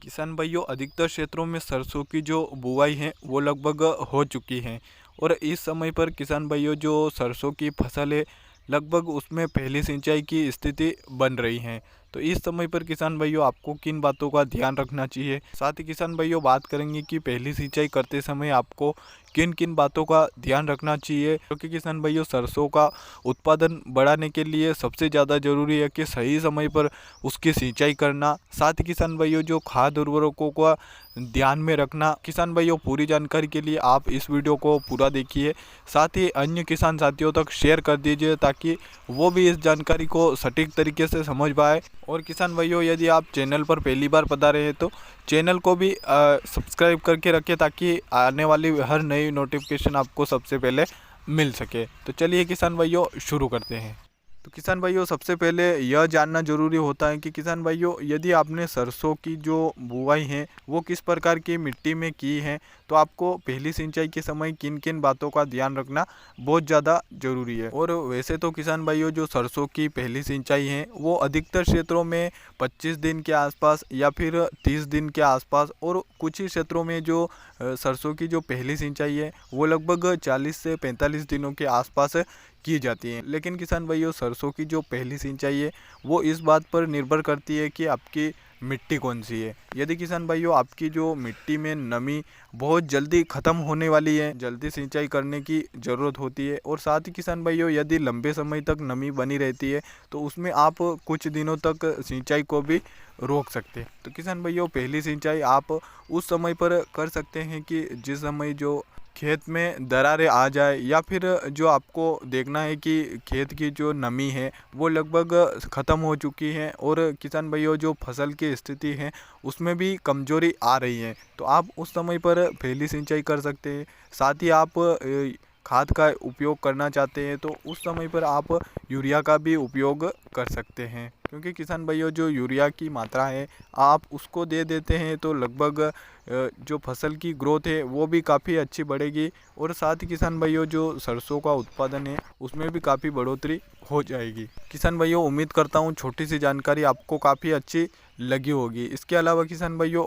किसान भाइयों, अधिकतर क्षेत्रों में सरसों की जो बुआई है वो लगभग हो चुकी है। और इस समय पर किसान भाइयों जो सरसों की फसल है, लगभग उसमें पहली सिंचाई की स्थिति बन रही है। तो इस समय पर किसान भाइयों आपको किन बातों का ध्यान रखना चाहिए, साथ ही किसान भाइयों बात करेंगे कि पहली सिंचाई करते समय आपको किन किन बातों का ध्यान रखना चाहिए, क्योंकि किसान भाइयों सरसों का उत्पादन बढ़ाने के लिए सबसे ज़्यादा ज़रूरी है कि सही समय पर उसकी सिंचाई करना। साथ ही किसान भाइयों जो खाद उर्वरकों का ध्यान में रखना। किसान भाइयों पूरी जानकारी के लिए आप इस वीडियो को पूरा देखिए, साथ ही अन्य किसान साथियों तक शेयर कर दीजिए ताकि वो भी इस जानकारी को सटीक तरीके से समझ पाए। और किसान भाइयों यदि आप चैनल पर पहली बार पधारे हैं तो चैनल को भी सब्सक्राइब करके रखें ताकि आने वाली हर नई नोटिफिकेशन आपको सबसे पहले मिल सके। तो चलिए किसान भाइयों शुरू करते हैं। तो किसान भाइयों सबसे पहले यह जानना जरूरी होता है कि किसान भाइयों यदि आपने सरसों की जो बुआई है वो किस प्रकार की मिट्टी में की है, तो आपको पहली सिंचाई के समय किन किन बातों का ध्यान रखना बहुत ज़्यादा ज़रूरी है। और वैसे तो किसान भाइयों जो सरसों की पहली सिंचाई है वो अधिकतर क्षेत्रों में 25 दिन के आसपास या फिर 30 दिन के आसपास, और कुछ ही क्षेत्रों में जो सरसों की जो पहली सिंचाई है वो लगभग 40 से 45 दिनों के आसपास की जाती है। लेकिन किसान भाइयों सरसों की जो पहली सिंचाई है वो इस बात पर निर्भर करती है कि आपकी मिट्टी कौन सी है। यदि किसान भाइयों आपकी जो मिट्टी में नमी बहुत जल्दी ख़त्म होने वाली है, जल्दी सिंचाई करने की ज़रूरत होती है। और साथ ही किसान भाइयों यदि लंबे समय तक नमी बनी रहती है तो उसमें आप कुछ दिनों तक सिंचाई को भी रोक सकते हैं। तो किसान भाइयों पहली सिंचाई आप उस समय पर कर सकते हैं कि जिस समय जो खेत में दरारें आ जाए, या फिर जो आपको देखना है कि खेत की जो नमी है वो लगभग ख़त्म हो चुकी है और किसान भाइयों जो फसल की स्थिति है उसमें भी कमज़ोरी आ रही है, तो आप उस समय पर पहली सिंचाई कर सकते हैं। साथ ही आप खाद का उपयोग करना चाहते हैं तो उस समय पर आप यूरिया का भी उपयोग कर सकते हैं, क्योंकि किसान भाइयों जो यूरिया की मात्रा है आप उसको दे देते हैं तो लगभग जो फसल की ग्रोथ है वो भी काफ़ी अच्छी बढ़ेगी। और साथ ही किसान भाइयों जो सरसों का उत्पादन है उसमें भी काफ़ी बढ़ोतरी हो जाएगी। किसान भाइयों उम्मीद करता हूँ छोटी सी जानकारी आपको काफ़ी अच्छी लगी होगी। इसके अलावा किसान भाइयों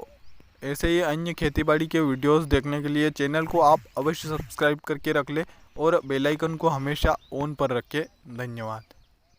ऐसे ही अन्य खेतीबाड़ी के वीडियोस देखने के लिए चैनल को आप अवश्य सब्सक्राइब करके रख लें और बेल आइकन को हमेशा ऑन पर रखें। धन्यवाद।